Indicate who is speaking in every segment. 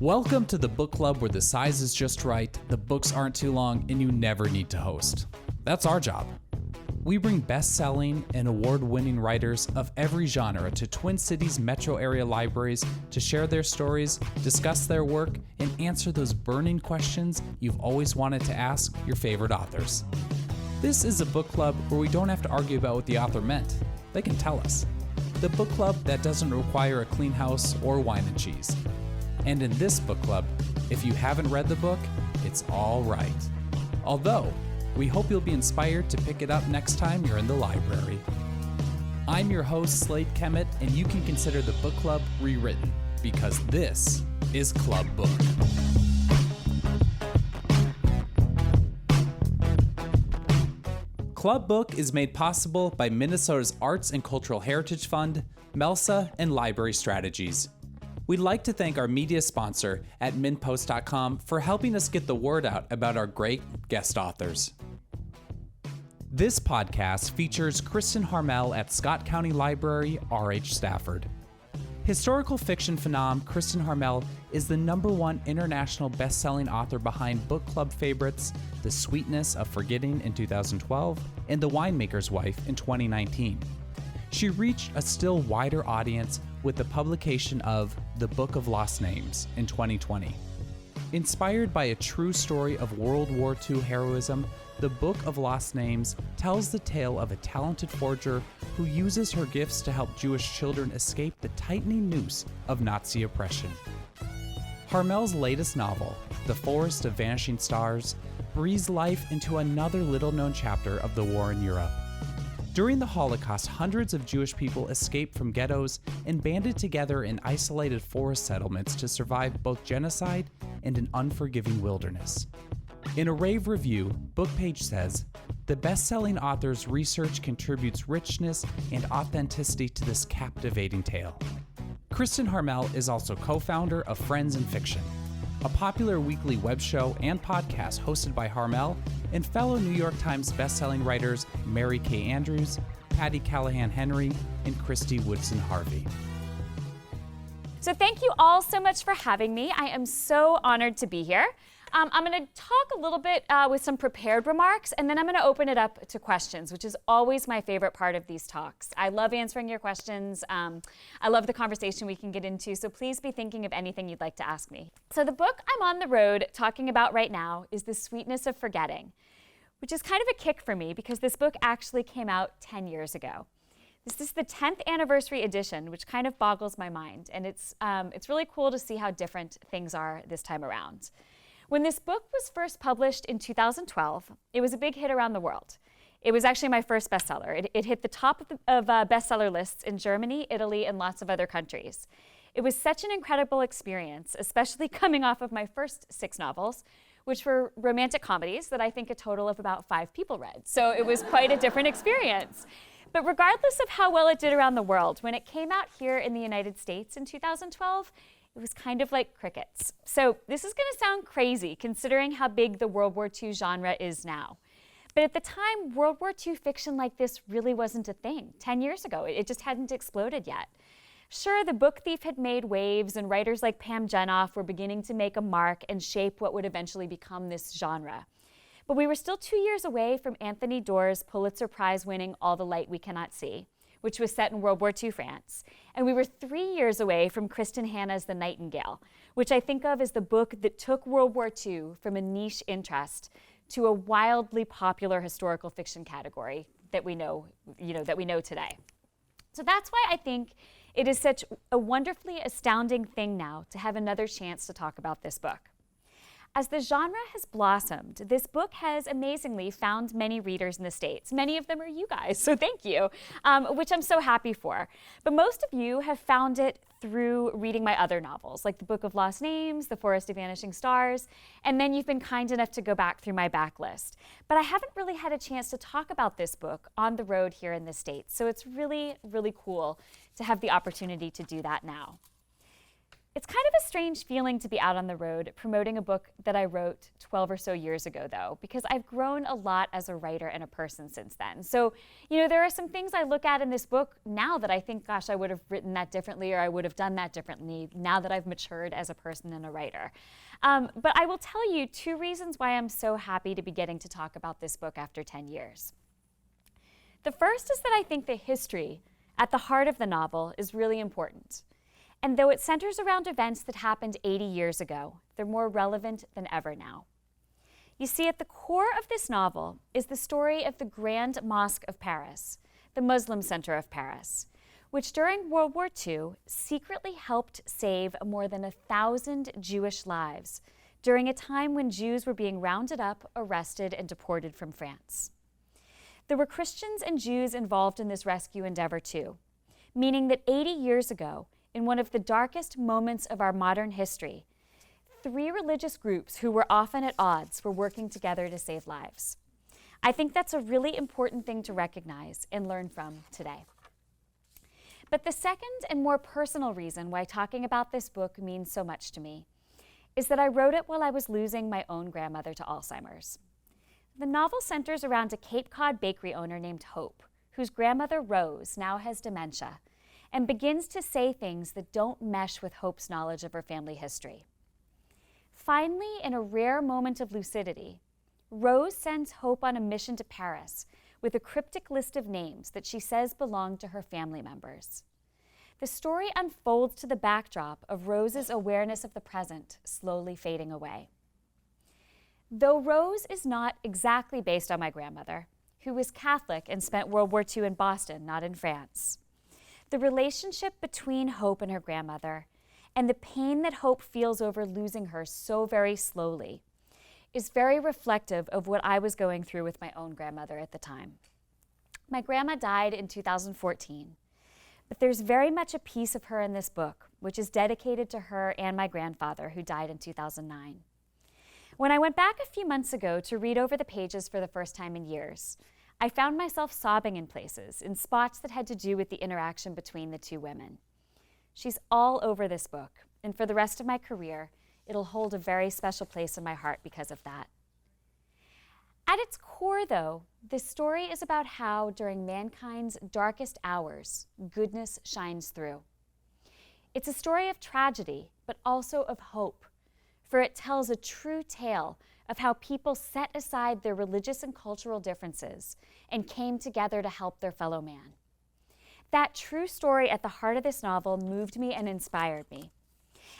Speaker 1: Welcome to the book club where the size is just right, the books aren't too long, and you never need to host. That's our job. We bring best-selling and award-winning writers of every genre to Twin Cities metro area libraries to share their stories, discuss their work, and answer those burning questions you've always wanted to ask your favorite authors. This is a book club where we don't have to argue about what the author meant. They can tell us. The book club that doesn't require a clean house or wine and cheese. And in this book club, if you haven't read the book, it's all right. Although, we hope you'll be inspired to pick it up next time you're in the library. I'm your host, Slade Kemet, and you can consider the book club rewritten, because this is Club Book. Club Book is made possible by Minnesota's Arts and Cultural Heritage Fund, MELSA, and Library Strategies. We'd like to thank our media sponsor at minpost.com for helping us get the word out about our great guest authors. This podcast features Kristin Harmel at Scott County Library, R.H. Stafford. Historical fiction phenom Kristin Harmel is the #1 international best-selling author behind book club favorites The Sweetness of Forgetting in 2012 and The Winemaker's Wife in 2019. She reached a still wider audience with the publication of The Book of Lost Names in 2020. Inspired by a true story of World War II heroism, The Book of Lost Names tells the tale of a talented forger who uses her gifts to help Jewish children escape the tightening noose of Nazi oppression. Harmel's latest novel, The Forest of Vanishing Stars, breathes life into another little-known chapter of the war in Europe. During the Holocaust, hundreds of Jewish people escaped from ghettos and banded together in isolated forest settlements to survive both genocide and an unforgiving wilderness. In a rave review, Bookpage says, the best-selling author's research contributes richness and authenticity to this captivating tale. Kristin Harmel is also co-founder of Friends in Fiction, a popular weekly web show and podcast hosted by Harmel and fellow New York Times bestselling writers Mary Kay Andrews, Patti Callahan Henry, and Kristy Woodson Harvey.
Speaker 2: So thank you all so much for having me. I am so honored to be here. I'm going to talk a little bit with some prepared remarks, and then I'm going to open it up to questions, which is always my favorite part of these talks. I love answering your questions. I love the conversation we can get into, so please be thinking of anything you'd like to ask me. So the book I'm on the road talking about right now is The Sweetness of Forgetting, which is kind of a kick for me because this book actually came out 10 years ago. This is the 10th anniversary edition, which kind of boggles my mind, and it's really cool to see how different things are this time around. When this book was first published in 2012, it was a big hit around the world. It was actually my first bestseller. It hit the top of bestseller lists in Germany, Italy, and lots of other countries. It was such an incredible experience, especially coming off of my first 6 novels, which were romantic comedies that I think a total of about 5 people read. So it was quite a different experience. But regardless of how well it did around the world, when it came out here in the United States in 2012, it was kind of like crickets. So this is going to sound crazy considering how big the World War II genre is now. But at the time, World War II fiction like this really wasn't a thing. 10 years ago, it just hadn't exploded yet. Sure, The Book Thief had made waves, and writers like Pam Jenoff were beginning to make a mark and shape what would eventually become this genre. But we were still 2 years away from Anthony Doerr's Pulitzer Prize-winning All the Light We Cannot See, which was set in World War II France. And we were 3 years away from Kristin Hannah's The Nightingale, which I think of as the book that took World War II from a niche interest to a wildly popular historical fiction category that we know today. So that's why I think it is such a wonderfully astounding thing now to have another chance to talk about this book. As the genre has blossomed, this book has amazingly found many readers in the States. Many of them are you guys, so thank you, which I'm so happy for. But most of you have found it through reading my other novels, like The Book of Lost Names, The Forest of Vanishing Stars, and then you've been kind enough to go back through my backlist. But I haven't really had a chance to talk about this book on the road here in the States, so it's really, really cool to have the opportunity to do that now. It's kind of a strange feeling to be out on the road promoting a book that I wrote 12 or so years ago, though, because I've grown a lot as a writer and a person since then. So, there are some things I look at in this book now that I think, gosh, I would have written that differently, or I would have done that differently now that I've matured as a person and a writer. But I will tell you 2 reasons why I'm so happy to be getting to talk about this book after 10 years. The first is that I think the history at the heart of the novel is really important. And though it centers around events that happened 80 years ago, they're more relevant than ever now. You see, at the core of this novel is the story of the Grand Mosque of Paris, the Muslim center of Paris, which during World War II secretly helped save more than 1,000 Jewish lives during a time when Jews were being rounded up, arrested, and deported from France. There were Christians and Jews involved in this rescue endeavor too, meaning that 80 years ago, in one of the darkest moments of our modern history, 3 religious groups who were often at odds were working together to save lives. I think that's a really important thing to recognize and learn from today. But the second and more personal reason why talking about this book means so much to me is that I wrote it while I was losing my own grandmother to Alzheimer's. The novel centers around a Cape Cod bakery owner named Hope, whose grandmother Rose now has dementia, and begins to say things that don't mesh with Hope's knowledge of her family history. Finally, in a rare moment of lucidity, Rose sends Hope on a mission to Paris with a cryptic list of names that she says belong to her family members. The story unfolds to the backdrop of Rose's awareness of the present slowly fading away. Though Rose is not exactly based on my grandmother, who was Catholic and spent World War II in Boston, not in France, the relationship between Hope and her grandmother, and the pain that Hope feels over losing her so very slowly, is very reflective of what I was going through with my own grandmother at the time. My grandma died in 2014, but there's very much a piece of her in this book, which is dedicated to her and my grandfather, who died in 2009. When I went back a few months ago to read over the pages for the first time in years, I found myself sobbing in places, in spots that had to do with the interaction between the 2 women. She's all over this book, and for the rest of my career, it'll hold a very special place in my heart because of that. At its core, though, this story is about how, during mankind's darkest hours, goodness shines through. It's a story of tragedy, but also of hope, for it tells a true tale of how people set aside their religious and cultural differences and came together to help their fellow man. That true story at the heart of this novel moved me and inspired me.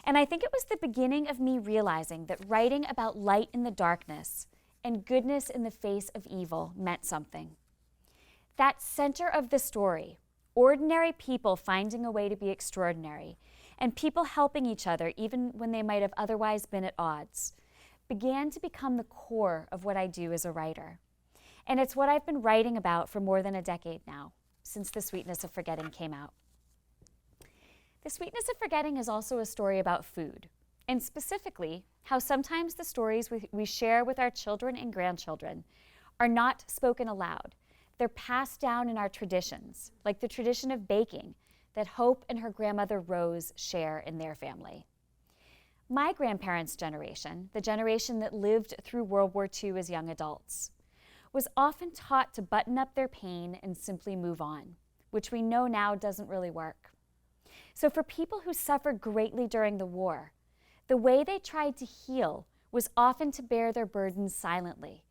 Speaker 2: And I think it was the beginning of me realizing that writing about light in the darkness and goodness in the face of evil meant something. That center of the story, ordinary people finding a way to be extraordinary, and people helping each other even when they might have otherwise been at odds, began to become the core of what I do as a writer. And it's what I've been writing about for more than a decade now, since The Sweetness of Forgetting came out. The Sweetness of Forgetting is also a story about food, and specifically, how sometimes the stories we share with our children and grandchildren are not spoken aloud. They're passed down in our traditions, like the tradition of baking that Hope and her grandmother Rose share in their family. My grandparents' generation, the generation that lived through World War II as young adults, was often taught to button up their pain and simply move on, which we know now doesn't really work. So for people who suffered greatly during the war, the way they tried to heal was often to bear their burdens silently.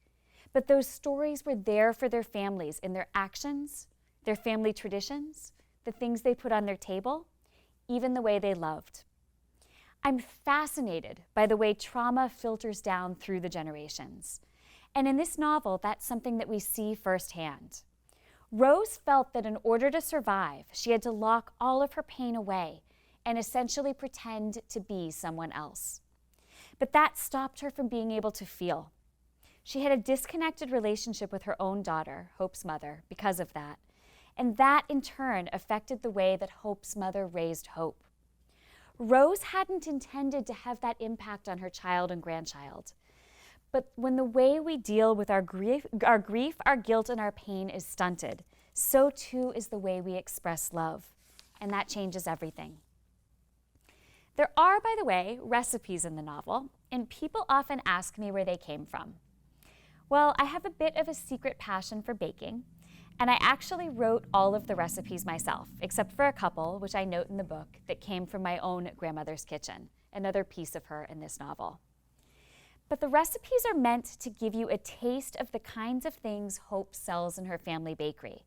Speaker 2: But those stories were there for their families in their actions, their family traditions, the things they put on their table, even the way they loved. I'm fascinated by the way trauma filters down through the generations. And in this novel, that's something that we see firsthand. Rose felt that in order to survive, she had to lock all of her pain away and essentially pretend to be someone else. But that stopped her from being able to feel. She had a disconnected relationship with her own daughter, Hope's mother, because of that. And that, in turn, affected the way that Hope's mother raised Hope. Rose hadn't intended to have that impact on her child and grandchild. But when the way we deal with our grief, our guilt, and our pain is stunted, so too is the way we express love. And that changes everything. There are, by the way, recipes in the novel, and people often ask me where they came from. Well, I have a bit of a secret passion for baking, and I actually wrote all of the recipes myself, except for a couple, which I note in the book, that came from my own grandmother's kitchen, another piece of her in this novel. But the recipes are meant to give you a taste of the kinds of things Hope sells in her family bakery.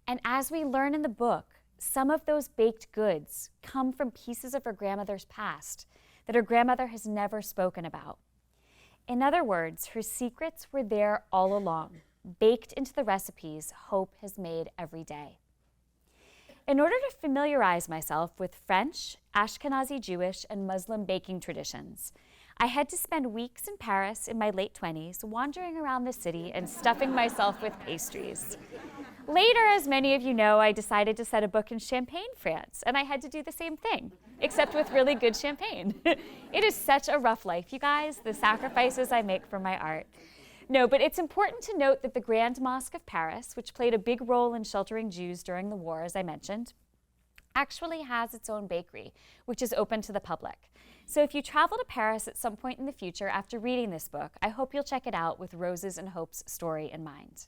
Speaker 2: And as we learn in the book, some of those baked goods come from pieces of her grandmother's past that her grandmother has never spoken about. In other words, her secrets were there all along, baked into the recipes Hope has made every day. In order to familiarize myself with French, Ashkenazi Jewish, and Muslim baking traditions, I had to spend weeks in Paris in my late 20s wandering around the city and stuffing myself with pastries. Later, as many of you know, I decided to set a book in Champagne, France, and I had to do the same thing, except with really good champagne. It is such a rough life, you guys, the sacrifices I make for my art. No, but it's important to note that the Grand Mosque of Paris, which played a big role in sheltering Jews during the war, as I mentioned, actually has its own bakery, which is open to the public. So if you travel to Paris at some point in the future after reading this book, I hope you'll check it out with Rose's and Hope's story in mind.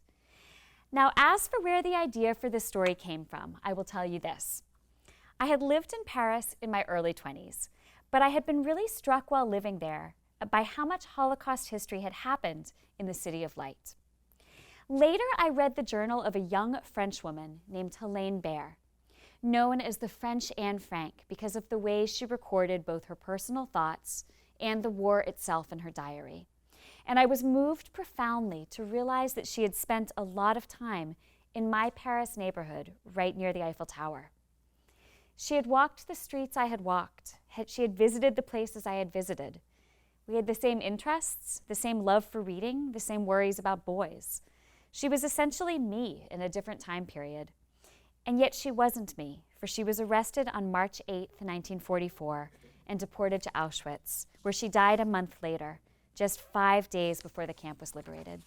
Speaker 2: Now, as for where the idea for this story came from, I will tell you this. I had lived in Paris in my early 20s, but I had been really struck while living there by how much Holocaust history had happened in the City of Light. Later, I read the journal of a young French woman named Helene Baer, known as the French Anne Frank because of the way she recorded both her personal thoughts and the war itself in her diary. And I was moved profoundly to realize that she had spent a lot of time in my Paris neighborhood right near the Eiffel Tower. She had walked the streets I had walked. She had visited the places I had visited. We had the same interests, the same love for reading, the same worries about boys. She was essentially me in a different time period. And yet she wasn't me, for she was arrested on March 8, 1944, and deported to Auschwitz, where she died a month later, just 5 days before the camp was liberated.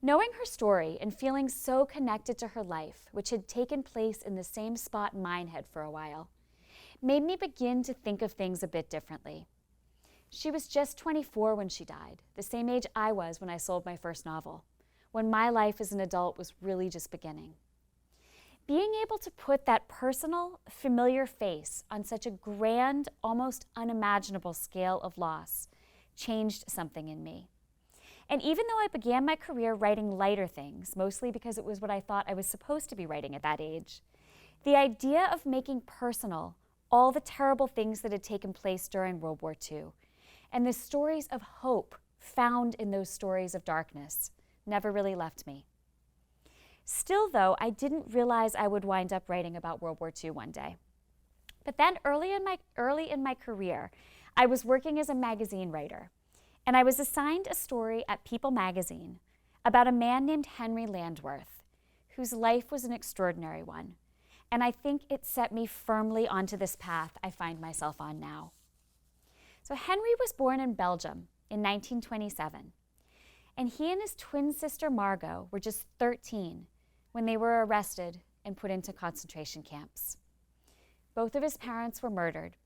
Speaker 2: Knowing her story and feeling so connected to her life, which had taken place in the same spot mine had for a while, made me begin to think of things a bit differently. She was just 24 when she died, the same age I was when I sold my first novel, when my life as an adult was really just beginning. Being able to put that personal, familiar face on such a grand, almost unimaginable scale of loss changed something in me. And even though I began my career writing lighter things, mostly because it was what I thought I was supposed to be writing at that age, the idea of making personal all the terrible things that had taken place during World War II and the stories of hope found in those stories of darkness never really left me. Still, though, I didn't realize I would wind up writing about World War II one day. But then early in my career, I was working as a magazine writer, and I was assigned a story at People magazine about a man named Henry Landworth, whose life was an extraordinary one. And I think it set me firmly onto this path I find myself on now. So Henry was born in Belgium in 1927, and he and his twin sister Margot were just 13 when they were arrested and put into concentration camps. Both of his parents were murdered,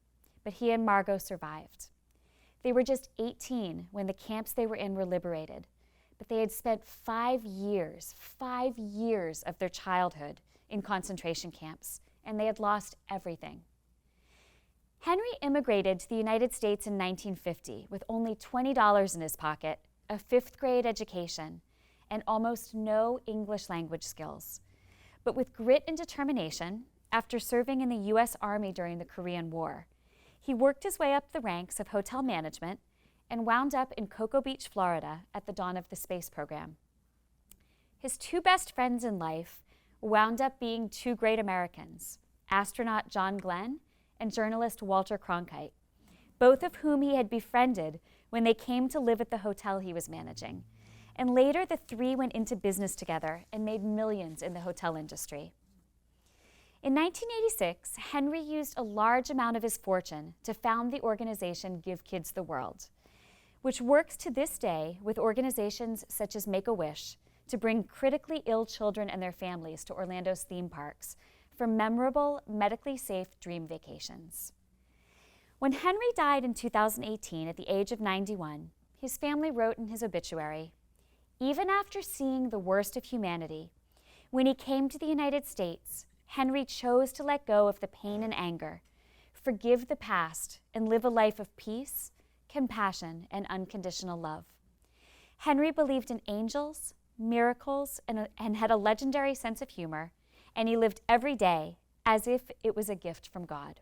Speaker 2: but he and Margot survived. They were just 18 when the camps they were in were liberated, but they had spent 5 years of their childhood in concentration camps, and they had lost everything. Henry immigrated to the United States in 1950 with only $20 in his pocket, a 5th grade education, and almost no English language skills. But with grit and determination, after serving in the U.S. Army during the Korean War, he worked his way up the ranks of hotel management and wound up in Cocoa Beach, Florida at the dawn of the space program. His 2 best friends in life wound up being 2 great Americans, astronaut John Glenn and journalist Walter Cronkite, both of whom he had befriended when they came to live at the hotel he was managing. And later, the 3 went into business together and made millions in the hotel industry. In 1986, Henry used a large amount of his fortune to found the organization Give Kids the World, which works to this day with organizations such as Make-A-Wish to bring critically ill children and their families to Orlando's theme parks for memorable, medically safe dream vacations. When Henry died in 2018 at the age of 91, his family wrote in his obituary, "Even after seeing the worst of humanity, when he came to the United States, Henry chose to let go of the pain and anger, forgive the past, and live a life of peace, compassion, and unconditional love. Henry believed in angels, miracles, and had a legendary sense of humor, and he lived every day as if it was a gift from God."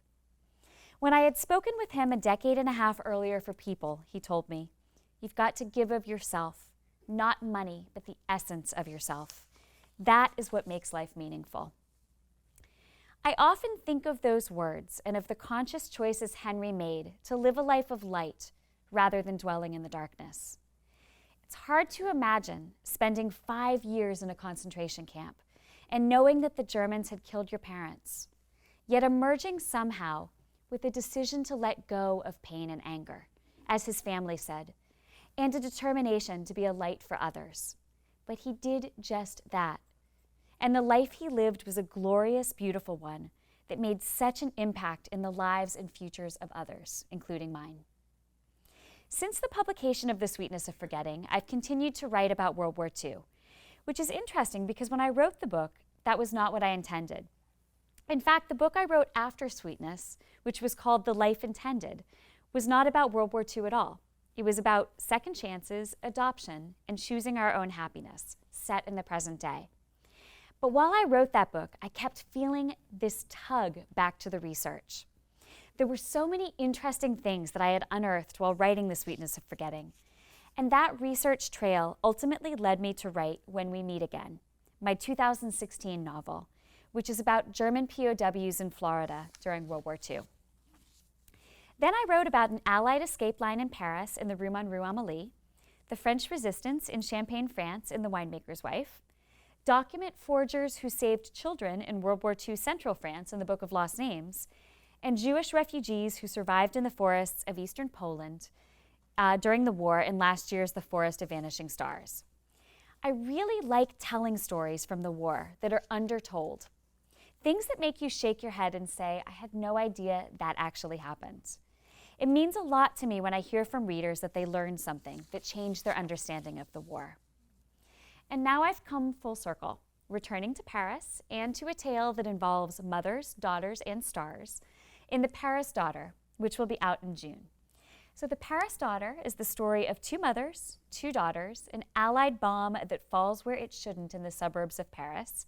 Speaker 2: When I had spoken with him a decade and a half earlier for People, he told me, "You've got to give of yourself, not money, but the essence of yourself. That is what makes life meaningful." I often think of those words and of the conscious choices Henry made to live a life of light rather than dwelling in the darkness. It's hard to imagine spending 5 years in a concentration camp and knowing that the Germans had killed your parents, yet emerging somehow with a decision to let go of pain and anger, as his family said, and a determination to be a light for others. But he did just that. And the life he lived was a glorious, beautiful one that made such an impact in the lives and futures of others, including mine. Since the publication of The Sweetness of Forgetting, I've continued to write about World War II, which is interesting because when I wrote the book, that was not what I intended. In fact, the book I wrote after Sweetness, which was called The Life Intended, was not about World War II at all. It was about second chances, adoption, and choosing our own happiness, set in the present day. But while I wrote that book, I kept feeling this tug back to the research. There were so many interesting things that I had unearthed while writing The Sweetness of Forgetting. And that research trail ultimately led me to write When We Meet Again, my 2016 novel, which is about German POWs in Florida during World War II. Then I wrote about an Allied escape line in Paris in the Rue Monroe Amélie, the French resistance in Champagne, France in The Winemaker's Wife, document forgers who saved children in World War II Central France in the Book of Lost Names, and Jewish refugees who survived in the forests of eastern Poland during the war in last year's The Forest of Vanishing Stars. I really like telling stories from the war that are undertold. Things that make you shake your head and say, I had no idea that actually happened. It means a lot to me when I hear from readers that they learned something that changed their understanding of the war. And now I've come full circle, returning to Paris and to a tale that involves mothers, daughters, and stars in The Paris Daughter, which will be out in June. So The Paris Daughter is the story of 2 mothers, 2 daughters, an Allied bomb that falls where it shouldn't in the suburbs of Paris,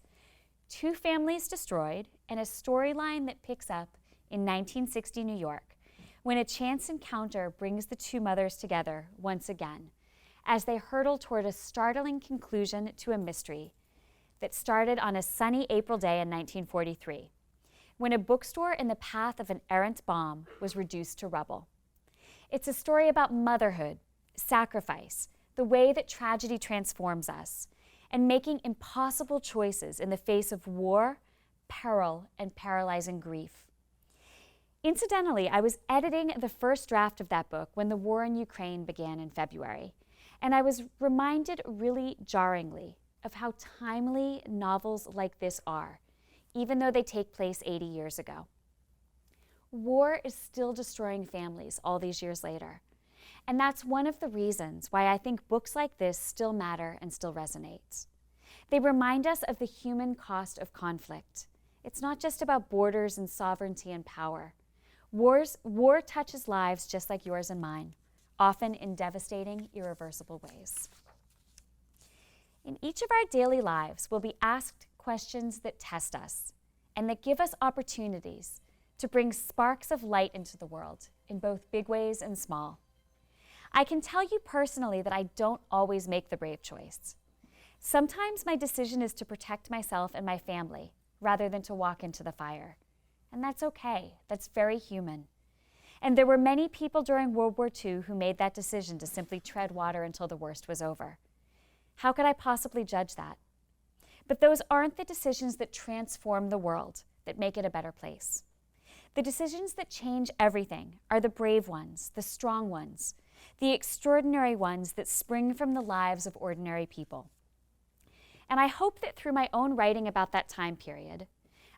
Speaker 2: 2 families destroyed, and a storyline that picks up in 1960 New York, when a chance encounter brings the 2 mothers together once again, as they hurtle toward a startling conclusion to a mystery that started on a sunny April day in 1943, when a bookstore in the path of an errant bomb was reduced to rubble. It's a story about motherhood, sacrifice, the way that tragedy transforms us, and making impossible choices in the face of war, peril, and paralyzing grief. Incidentally, I was editing the first draft of that book when the war in Ukraine began in February, and I was reminded really jarringly of how timely novels like this are, even though they take place 80 years ago. War is still destroying families all these years later, and that's one of the reasons why I think books like this still matter and still resonate. They remind us of the human cost of conflict. It's not just about borders and sovereignty and power. War touches lives just like yours and mine, often in devastating, irreversible ways. In each of our daily lives, we'll be asked questions that test us and that give us opportunities to bring sparks of light into the world in both big ways and small. I can tell you personally that I don't always make the brave choice. Sometimes my decision is to protect myself and my family rather than to walk into the fire. And that's okay. That's very human. And there were many people during World War II who made that decision to simply tread water until the worst was over. How could I possibly judge that? But those aren't the decisions that transform the world, that make it a better place. The decisions that change everything are the brave ones, the strong ones, the extraordinary ones that spring from the lives of ordinary people. And I hope that through my own writing about that time period,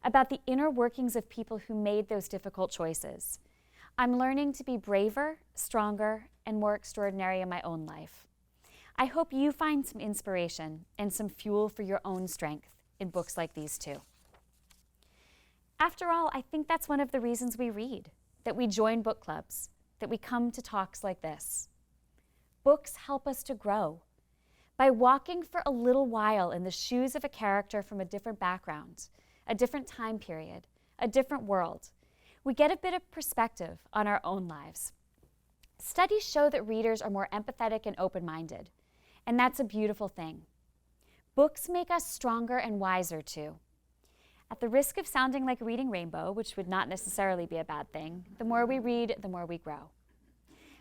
Speaker 2: about the inner workings of people who made those difficult choices, I'm learning to be braver, stronger, and more extraordinary in my own life. I hope you find some inspiration and some fuel for your own strength in books like these too. After all, I think that's one of the reasons we read, that we join book clubs, that we come to talks like this. Books help us to grow. By walking for a little while in the shoes of a character from a different background, a different time period, a different world, we get a bit of perspective on our own lives. Studies show that readers are more empathetic and open-minded, and that's a beautiful thing. Books make us stronger and wiser too. At the risk of sounding like reading Rainbow, which would not necessarily be a bad thing, the more we read, the more we grow.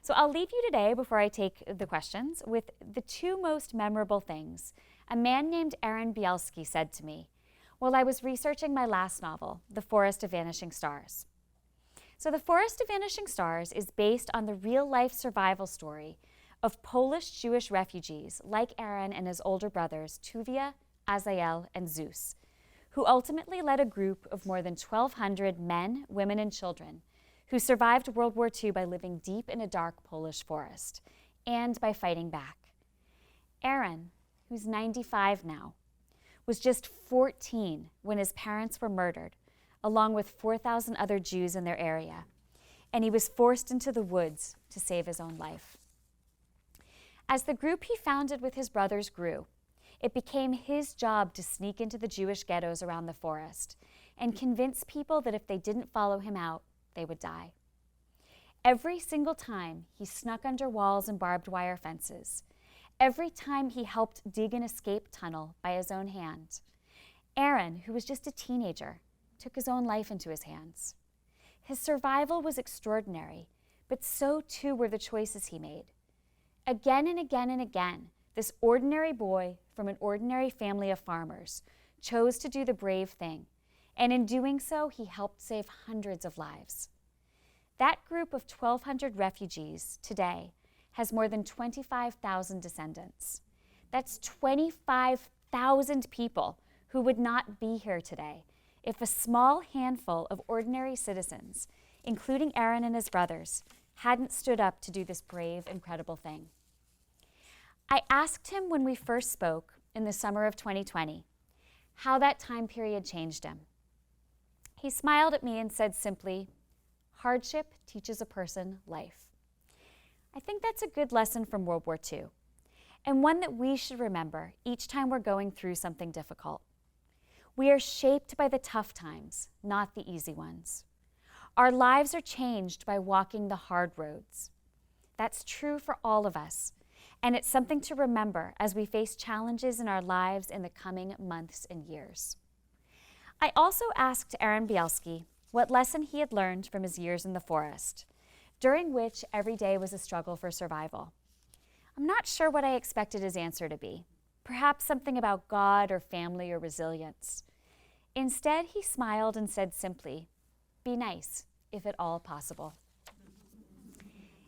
Speaker 2: So I'll leave you today, before I take the questions, with the two most memorable things a man named Aaron Bielski said to me while I was researching my last novel, The Forest of Vanishing Stars. So The Forest of Vanishing Stars is based on the real-life survival story of Polish Jewish refugees like Aaron and his older brothers, Tuvia, Azael, and Zeus, who ultimately led a group of more than 1,200 men, women, and children who survived World War II by living deep in a dark Polish forest and by fighting back. Aaron, who's 95 now, was just 14 when his parents were murdered, along with 4,000 other Jews in their area, and he was forced into the woods to save his own life. As the group he founded with his brothers grew, it became his job to sneak into the Jewish ghettos around the forest and convince people that if they didn't follow him out, they would die. Every single time he snuck under walls and barbed wire fences, every time he helped dig an escape tunnel by his own hand, Aaron, who was just a teenager, took his own life into his hands. His survival was extraordinary, but so too were the choices he made. Again and again and again, this ordinary boy from an ordinary family of farmers chose to do the brave thing, and in doing so, he helped save hundreds of lives. That group of 1,200 refugees today has more than 25,000 descendants. That's 25,000 people who would not be here today if a small handful of ordinary citizens, including Aaron and his brothers, hadn't stood up to do this brave, incredible thing. I asked him when we first spoke in the summer of 2020 how that time period changed him. He smiled at me and said simply, "Hardship teaches a person life." I think that's a good lesson from World War II, and one that we should remember each time we're going through something difficult. We are shaped by the tough times, not the easy ones. Our lives are changed by walking the hard roads. That's true for all of us, and it's something to remember as we face challenges in our lives in the coming months and years. I also asked Aaron Bielski what lesson he had learned from his years in the forest, during which every day was a struggle for survival. I'm not sure what I expected his answer to be, perhaps something about God or family or resilience. Instead, he smiled and said simply, "Be nice, if at all possible."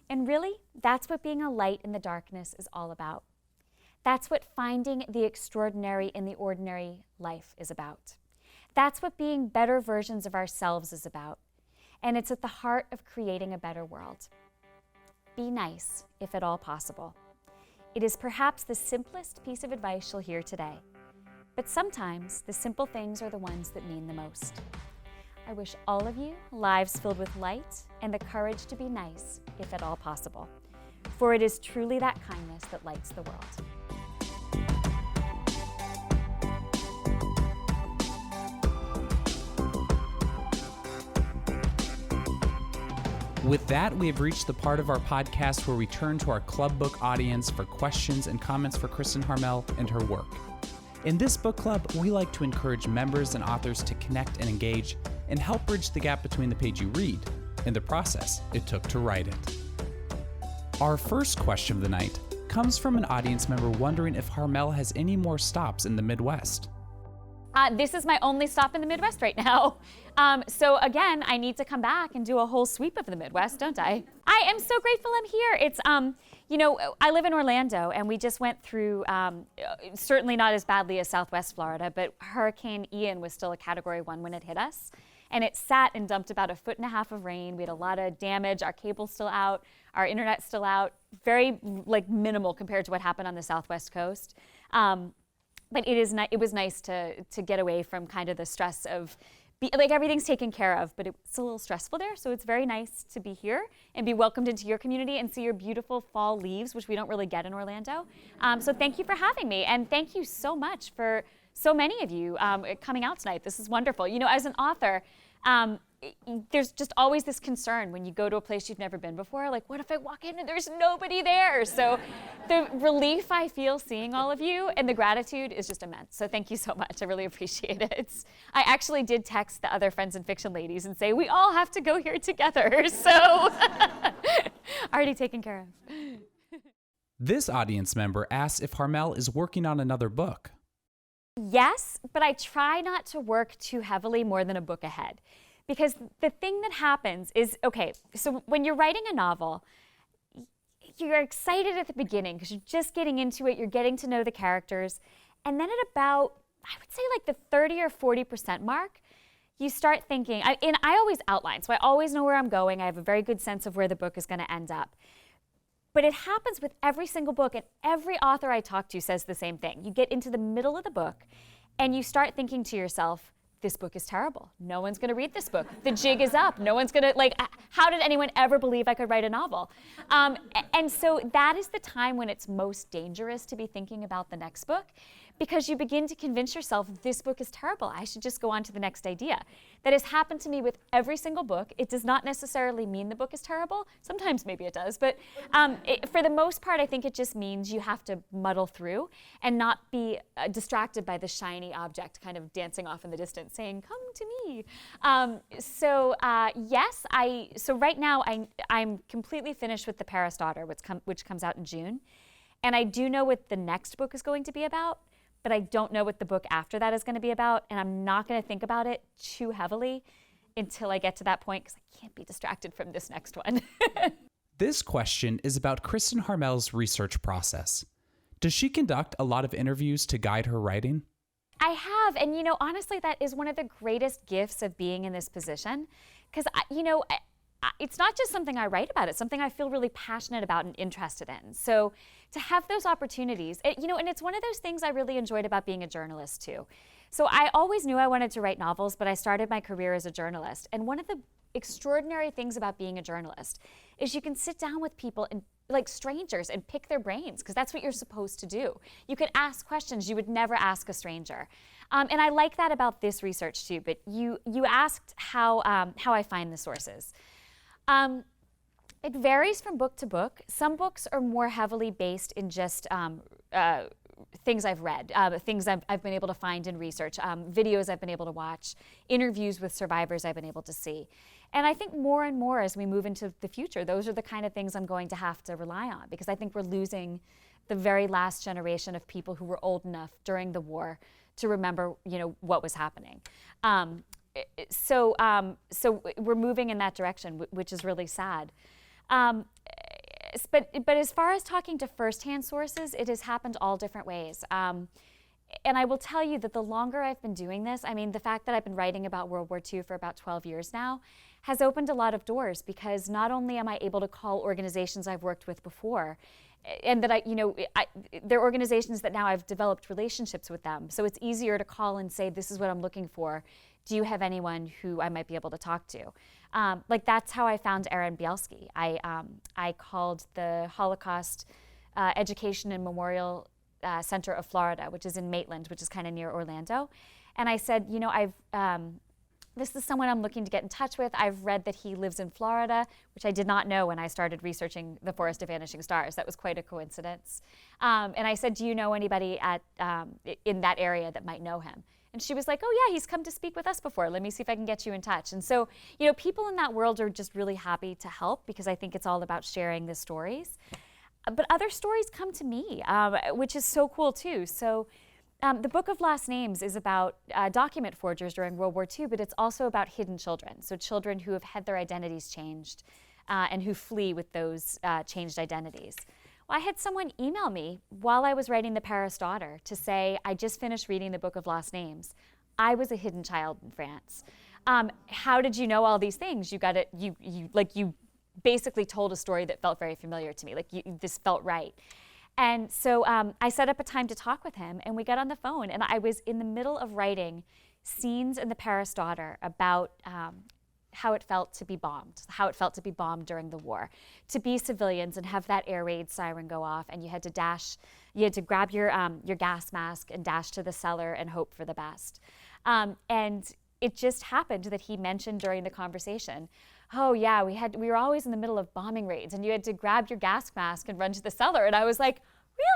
Speaker 2: And really, that's what being a light in the darkness is all about. That's what finding the extraordinary in the ordinary life is about. That's what being better versions of ourselves is about. And it's at the heart of creating a better world. Be nice, if at all possible. It is perhaps the simplest piece of advice you'll hear today. But sometimes the simple things are the ones that mean the most. I wish all of you lives filled with light and the courage to be nice, if at all possible. For it is truly that kindness that lights the world.
Speaker 1: With that, we have reached the part of our podcast where we turn to our club book audience for questions and comments for Kristin Harmel and her work. In this book club, we like to encourage members and authors to connect and engage and help bridge the gap between the page you read and the process it took to write it. Our first question of the night comes from an audience member wondering if Harmel has any more stops in the Midwest.
Speaker 2: This is my only stop in the Midwest right now. So again, I need to come back and do a whole sweep of the Midwest, don't I? I am so grateful I'm here. It's, I live in Orlando, and we just went through, certainly not as badly as Southwest Florida, but Hurricane Ian was still a Category 1 when it hit us. And it sat and dumped about 1.5 feet of rain. We had a lot of damage. Our cable's still out. Our internet's still out. Very minimal compared to what happened on the Southwest coast. But it was nice to get away from kind of the stress of, everything's taken care of, but it's a little stressful there. So it's very nice to be here and be welcomed into your community and see your beautiful fall leaves, which we don't really get in Orlando. So thank you for having me. And thank you so much for so many of you coming out tonight. This is wonderful. As an author, there's just always this concern when you go to a place you've never been before, like, what if I walk in and there's nobody there? So the relief I feel seeing all of you and the gratitude is just immense. So thank you so much. I really appreciate it. I actually did text the other Friends in Fiction ladies and say, we all have to go here together. So already taken care of.
Speaker 1: This audience member asks if Harmel is working on another book.
Speaker 2: Yes, but I try not to work too heavily more than a book ahead. Because the thing that happens is, okay, so when you're writing a novel, you're excited at the beginning because you're just getting into it, you're getting to know the characters, and then at about, I would say the 30 or 40% mark, you start thinking, and I always outline, so I always know where I'm going, I have a very good sense of where the book is going to end up. But it happens with every single book, and every author I talk to says the same thing. You get into the middle of the book, and you start thinking to yourself, this book is terrible. No one's gonna read this book. The jig is up. No one's gonna, how did anyone ever believe I could write a novel? And so that is the time when it's most dangerous to be thinking about the next book, because you begin to convince yourself, this book is terrible. I should just go on to the next idea. That has happened to me with every single book. It does not necessarily mean the book is terrible. Sometimes maybe it does, but for the most part, I think it just means you have to muddle through and not be distracted by the shiny object kind of dancing off in the distance saying, come to me. Yes, so right now I'm completely finished with The Paris Daughter, which comes out in June. And I do know what the next book is going to be about, but I don't know what the book after that is going to be about, and I'm not going to think about it too heavily until I get to that point, because I can't be distracted from this next one.
Speaker 1: This question is about Kristin Harmel's research process. Does she conduct a lot of interviews to guide her writing?
Speaker 2: I have, and honestly, that is one of the greatest gifts of being in this position, because it's not just something I write about, it's something I feel really passionate about and interested in. So to have those opportunities, and it's one of those things I really enjoyed about being a journalist too. So I always knew I wanted to write novels, but I started my career as a journalist. And one of the extraordinary things about being a journalist is you can sit down with people and like strangers and pick their brains, because that's what you're supposed to do. You can ask questions you would never ask a stranger. And I like that about this research too, but you asked how I find the sources. It varies from book to book. Some books are more heavily based in just things I've read, things I've been able to find in research, videos I've been able to watch, interviews with survivors I've been able to see. And I think more and more as we move into the future, those are the kind of things I'm going to have to rely on, because I think we're losing the very last generation of people who were old enough during the war to remember, what was happening. So we're moving in that direction, which is really sad. But as far as talking to firsthand sources, it has happened all different ways. And I will tell you that the longer I've been doing this, the fact that I've been writing about World War II for about 12 years now has opened a lot of doors, because not only am I able to call organizations I've worked with before, and that they're organizations that now I've developed relationships with them. So it's easier to call and say, this is what I'm looking for. Do you have anyone who I might be able to talk to? That's how I found Aaron Bielski. I called the Holocaust Education and Memorial Center of Florida, which is in Maitland, which is kind of near Orlando. And I said, this is someone I'm looking to get in touch with. I've read that he lives in Florida, which I did not know when I started researching the Forest of Vanishing Stars. That was quite a coincidence. And I said, do you know anybody in that area that might know him? And she was like, oh yeah, he's come to speak with us before. Let me see if I can get you in touch. And so, people in that world are just really happy to help, because I think it's all about sharing the stories. But other stories come to me, which is so cool too. So the Book of Last Names is about document forgers during World War II, but it's also about hidden children. So children who have had their identities changed and who flee with those changed identities. Well, I had someone email me while I was writing The Paris Daughter to say, I just finished reading the Book of Lost Names. I was a hidden child in France. How did you know all these things? You basically told a story that felt very familiar to me. This felt right. And so I set up a time to talk with him, and we got on the phone, and I was in the middle of writing scenes in The Paris Daughter about how it felt to be bombed during the war, to be civilians and have that air raid siren go off, and you had to grab your gas mask and dash to the cellar and hope for the best. And it just happened that he mentioned during the conversation, oh yeah, we were always in the middle of bombing raids, and you had to grab your gas mask and run to the cellar. And I was like,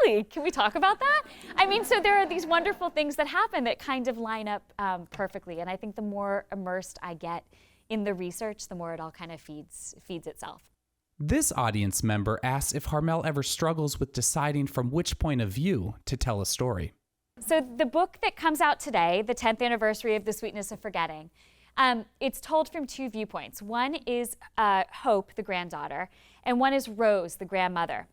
Speaker 2: really? Can we talk about that? I mean, so there are these wonderful things that happen that kind of line up perfectly. And I think the more immersed I get in the research, the more it all kind of feeds itself.
Speaker 1: This audience member asks if Harmel ever struggles with deciding from which point of view to tell a story.
Speaker 2: So the book that comes out today, the 10th anniversary of The Sweetness of Forgetting, it's told from two viewpoints. One is Hope, the granddaughter, and one is Rose, the grandmother.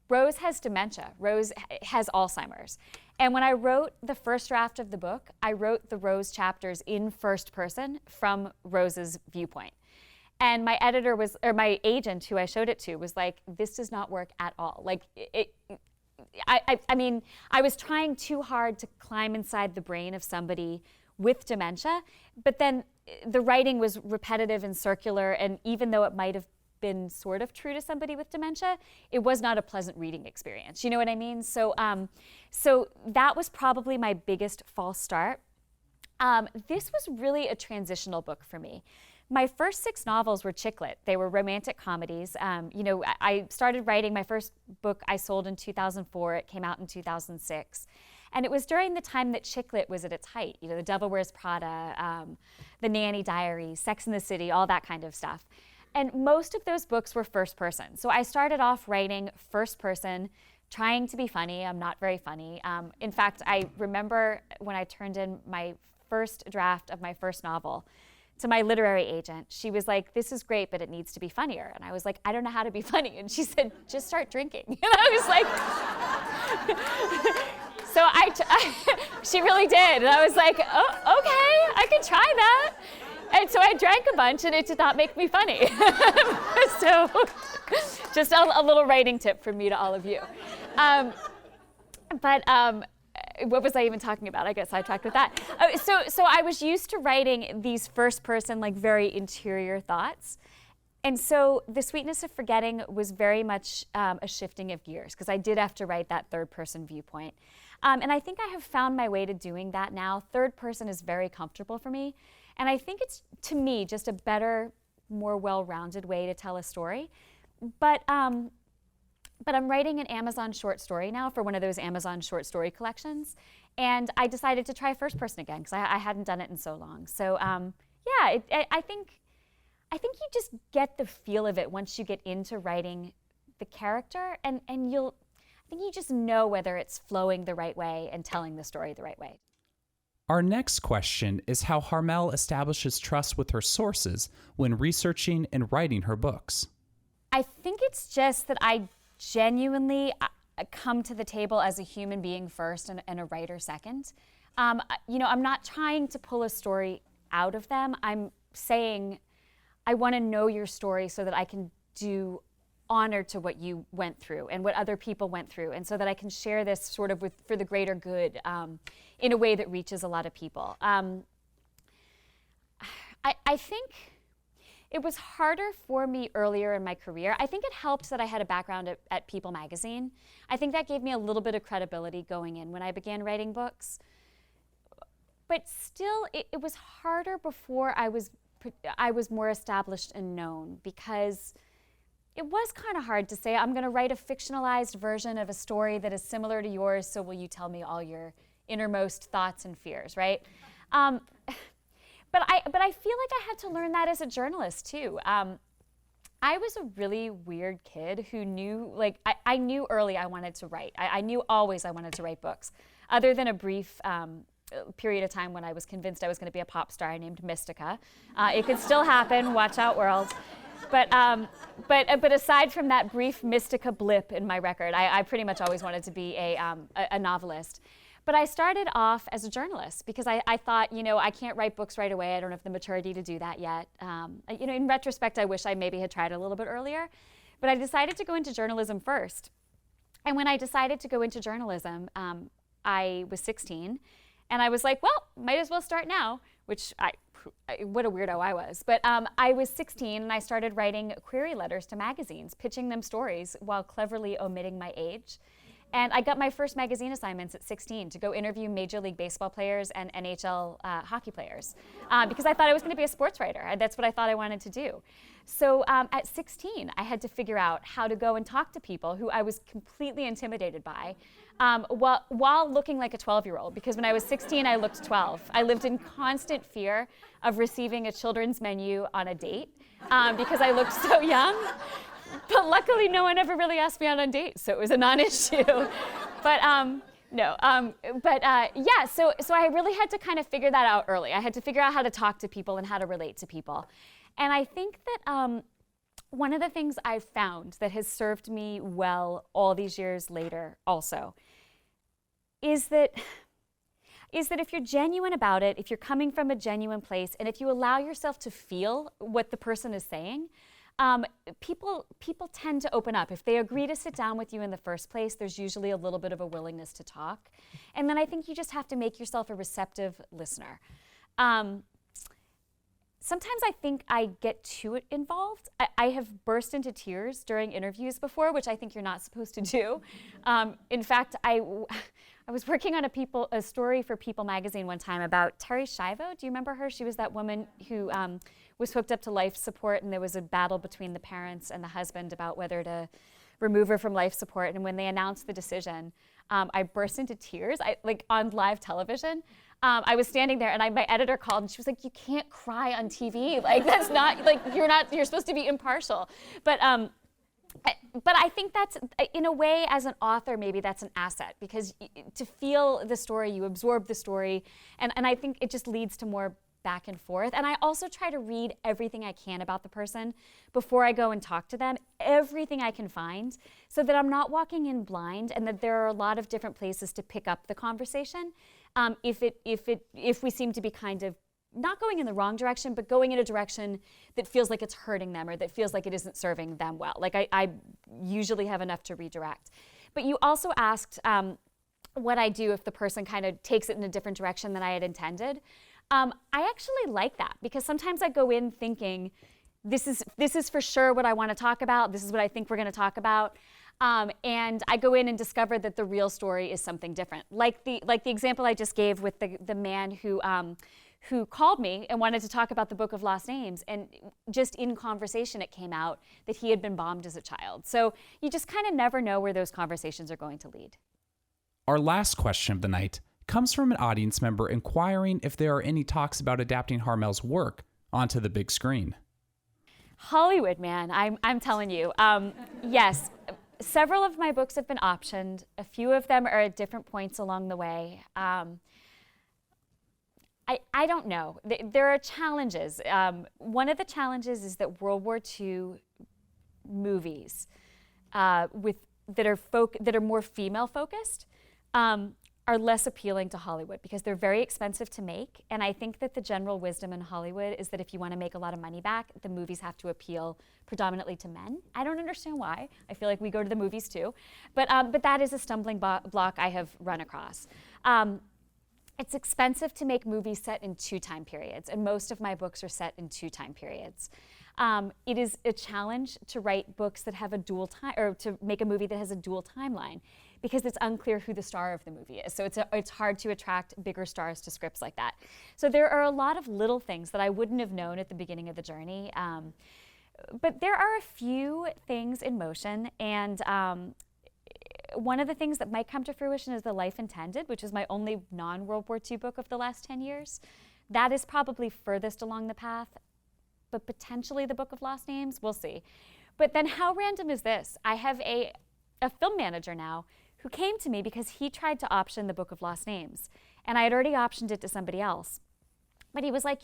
Speaker 2: Rose has dementia. Rose has Alzheimer's. And when I wrote the first draft of the book, I wrote the Rose chapters in first person from Rose's viewpoint. And my editor my agent who I showed it to was like, this does not work at all. I mean, I was trying too hard to climb inside the brain of somebody with dementia, but then the writing was repetitive and circular, and even though it might have been sort of true to somebody with dementia, it was not a pleasant reading experience. You know what I mean? So that was probably my biggest false start. This was really a transitional book for me. My first 6 novels were chick lit. They were romantic comedies. I started writing my first book I sold in 2004. It came out in 2006. And it was during the time that chick lit was at its height. You know, The Devil Wears Prada, The Nanny Diaries, Sex and the City, all that kind of stuff. And most of those books were first person. So I started off writing first person, trying to be funny. I'm not very funny. In fact, I remember when I turned in my first draft of my first novel to my literary agent, she was like, this is great, but it needs to be funnier. And I was like, I don't know how to be funny. And she said, just start drinking. And I was like, so she really did. And I was like, oh, okay, I can try that. And so I drank a bunch, and it did not make me funny. So just a little writing tip from me to all of you. What was I even talking about? I guess I sidetracked with that. So I was used to writing these first person, like very interior thoughts. And so The Sweetness of Forgetting was very much a shifting of gears, because I did have to write that third person viewpoint. And I think I have found my way to doing that now. Third person is very comfortable for me. And I think it's, to me, just a better, more well-rounded way to tell a story. But I'm writing an Amazon short story now for one of those Amazon short story collections. And I decided to try first person again, because I hadn't done it in so long. So I think you just get the feel of it once you get into writing the character, and I think you just know whether it's flowing the right way and telling the story the right way.
Speaker 1: Our next question is how Harmel establishes trust with her sources when researching and writing her books.
Speaker 2: I think it's just that I genuinely come to the table as a human being first and a writer second. I'm not trying to pull a story out of them. I'm saying I want to know your story so that I can do honor to what you went through and what other people went through, and so that I can share this sort of for the greater good in a way that reaches a lot of people. I think it was harder for me earlier in my career. I think it helped that I had a background at People magazine. I think that gave me a little bit of credibility going in when I began writing books. But still, it was harder before I was more established and known, because it was kind of hard to say, I'm going to write a fictionalized version of a story that is similar to yours, so will you tell me all your innermost thoughts and fears, right? But I feel like I had to learn that as a journalist too. I was a really weird kid who knew, I knew early I wanted to write. I knew always I wanted to write books, other than a brief period of time when I was convinced I was going to be a pop star named Mystica. It could still happen, watch out world. But aside from that brief Mystica blip in my record, I pretty much always wanted to be a novelist. But I started off as a journalist because I thought, I can't write books right away. I don't have the maturity to do that yet. In retrospect, I wish I maybe had tried a little bit earlier. But I decided to go into journalism first. And when I decided to go into journalism, I was 16. And I was like, well, might as well start now, which what a weirdo I was. But I was 16 and I started writing query letters to magazines, pitching them stories while cleverly omitting my age. And I got my first magazine assignments at 16 to go interview Major League Baseball players and NHL hockey players because I thought I was going to be a sports writer. That's what I thought I wanted to do. So at 16, I had to figure out how to go and talk to people who I was completely intimidated by while looking like a 12-year-old, because when I was 16, I looked 12. I lived in constant fear of receiving a children's menu on a date because I looked so young. But luckily, no one ever really asked me out on dates, so it was a non-issue. But so I really had to kind of figure that out early. I had to figure out how to talk to people and how to relate to people. And I think that one of the things I've found that has served me well all these years later also is that if you're genuine about it, if you're coming from a genuine place, and if you allow yourself to feel what the person is saying, people tend to open up. If they agree to sit down with you in the first place, there's usually a little bit of a willingness to talk. And then I think you just have to make yourself a receptive listener. Sometimes I think I get too involved. I have burst into tears during interviews before, which I think you're not supposed to do. In fact, I was working on a story for People magazine one time about Terri Schiavo. Do you remember her? She was that woman who was hooked up to life support, and there was a battle between the parents and the husband about whether to remove her from life support. And when they announced the decision, I burst into tears, on live television. I was standing there, and my editor called, and she was like, "You can't cry on TV. That's not you're supposed to be impartial." But I think that's, in a way, as an author, maybe that's an asset, because to feel the story, you absorb the story, and I think it just leads to more back and forth. And I also try to read everything I can about the person before I go and talk to them, everything I can find, so that I'm not walking in blind, and that there are a lot of different places to pick up the conversation. If we seem to be kind of not going in the wrong direction, but going in a direction that feels like it's hurting them, or that feels like it isn't serving them well. I usually have enough to redirect. But you also asked what I do if the person kind of takes it in a different direction than I had intended. I actually like that, because sometimes I go in thinking, this is for sure what I want to talk about. This is what I think we're going to talk about. And I go in and discover that the real story is something different. Like the example I just gave with the man who called me and wanted to talk about the Book of Lost Names, and just in conversation it came out that he had been bombed as a child. So you just kind of never know where those conversations are going to lead.
Speaker 1: Our last question of the night comes from an audience member inquiring if there are any talks about adapting Harmel's work onto the big screen.
Speaker 2: Hollywood, man, I'm telling you. Yes, several of my books have been optioned. A few of them are at different points along the way. I don't know. There are challenges. One of the challenges is that World War II movies that are more female focused are less appealing to Hollywood, because they're very expensive to make. And I think that the general wisdom in Hollywood is that if you want to make a lot of money back, the movies have to appeal predominantly to men. I don't understand why. I feel like we go to the movies too. But that is a stumbling block I have run across. It's expensive to make movies set in 2 time periods, and most of my books are set in 2 time periods. It is a challenge to write books that have a dual time, or to make a movie that has a dual timeline, because it's unclear who the star of the movie is. So it's hard to attract bigger stars to scripts like that. So there are a lot of little things that I wouldn't have known at the beginning of the journey. But there are a few things in motion, and one of the things that might come to fruition is The Life Intended, which is my only non-World War II book of the last 10 years. That is probably furthest along the path, but potentially the Book of Lost Names, we'll see. But then how random is this? I have a film manager now who came to me because he tried to option the Book of Lost Names, and I had already optioned it to somebody else. But he was like,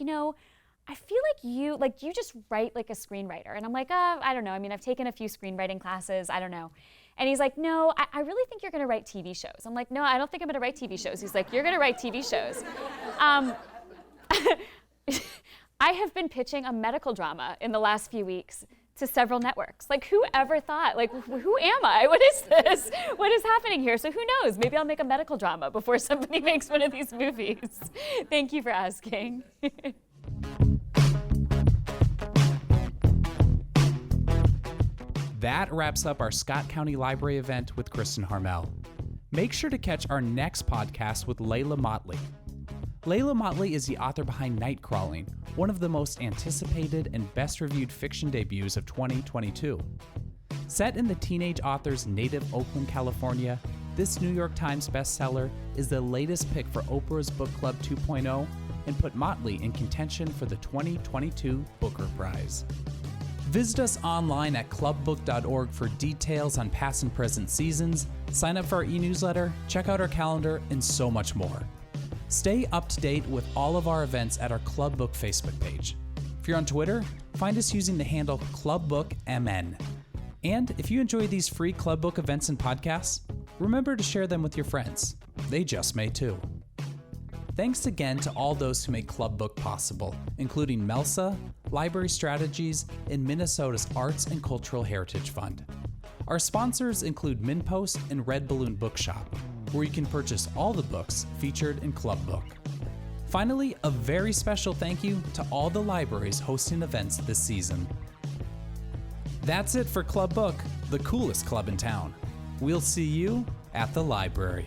Speaker 2: I feel like you just write like a screenwriter. And I'm like, I don't know. I mean, I've taken a few screenwriting classes. I don't know. And he's like, no, I really think you're going to write TV shows. I'm like, no, I don't think I'm going to write TV shows. He's like, you're going to write TV shows. I have been pitching a medical drama in the last few weeks to several networks. Like, who ever thought, like, who am I? What is this? What is happening here? So who knows? Maybe I'll make a medical drama before somebody makes one of these movies. Thank you for asking.
Speaker 1: That wraps up our Scott County Library event with Kristin Harmel. Make sure to catch our next podcast with Layla Motley. Layla Motley is the author behind Nightcrawling, one of the most anticipated and best-reviewed fiction debuts of 2022. Set in the teenage author's native Oakland, California, this New York Times bestseller is the latest pick for Oprah's Book Club 2.0 and put Motley in contention for the 2022 Booker Prize. Visit us online at clubbook.org for details on past and present seasons, sign up for our e-newsletter, check out our calendar, and so much more. Stay up to date with all of our events at our Club Book Facebook page. If you're on Twitter, find us using the handle ClubBookMN. And if you enjoy these free Club Book events and podcasts, remember to share them with your friends. They just may too. Thanks again to all those who make Club Book possible, including MELSA, Library Strategies, and Minnesota's Arts and Cultural Heritage Fund. Our sponsors include MinPost and Red Balloon Bookshop, where you can purchase all the books featured in Club Book. Finally, a very special thank you to all the libraries hosting events this season. That's it for Club Book, the coolest club in town. We'll see you at the library.